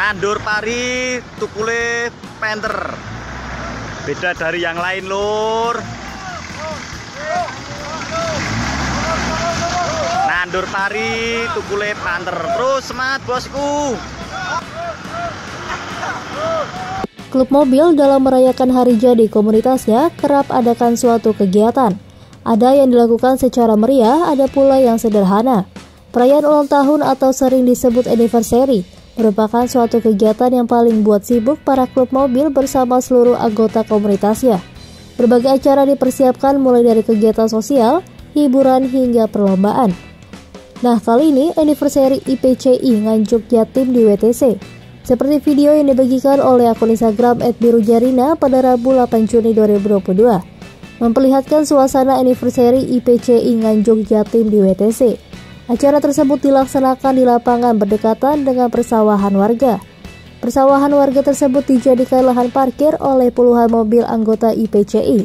Nandur pari tukule penter. Beda dari yang lain, Lur. Nandur pari tukule penter. Terus semangat, bosku. Klub mobil dalam merayakan hari jadi komunitasnya kerap adakan suatu kegiatan. Ada yang dilakukan secara meriah, ada pula yang sederhana. Perayaan ulang tahun atau sering disebut anniversary merupakan suatu kegiatan yang paling buat sibuk para klub mobil bersama seluruh anggota komunitasnya. Berbagai acara dipersiapkan mulai dari kegiatan sosial, hiburan hingga perlombaan. Nah, kali ini anniversary IPCI Nganjuk Jatim di WTC. Seperti video yang dibagikan oleh akun Instagram @birujarina pada Rabu 8 Juni 2022, memperlihatkan suasana anniversary IPCI Nganjuk Jatim di WTC. Acara tersebut dilaksanakan di lapangan berdekatan dengan persawahan warga. Persawahan warga tersebut dijadikan lahan parkir oleh puluhan mobil anggota IPCI.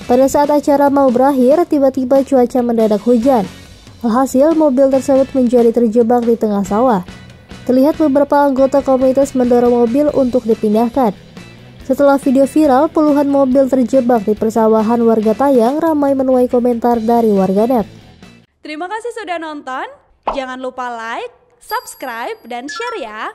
Pada saat acara mau berakhir, tiba-tiba cuaca mendadak hujan. Alhasil, mobil tersebut menjadi terjebak di tengah sawah. Terlihat beberapa anggota komunitas mendorong mobil untuk dipindahkan. Setelah video viral, puluhan mobil terjebak di persawahan warga tayang ramai menuai komentar dari warganet. Terima kasih sudah nonton. Jangan lupa like, subscribe, dan share ya.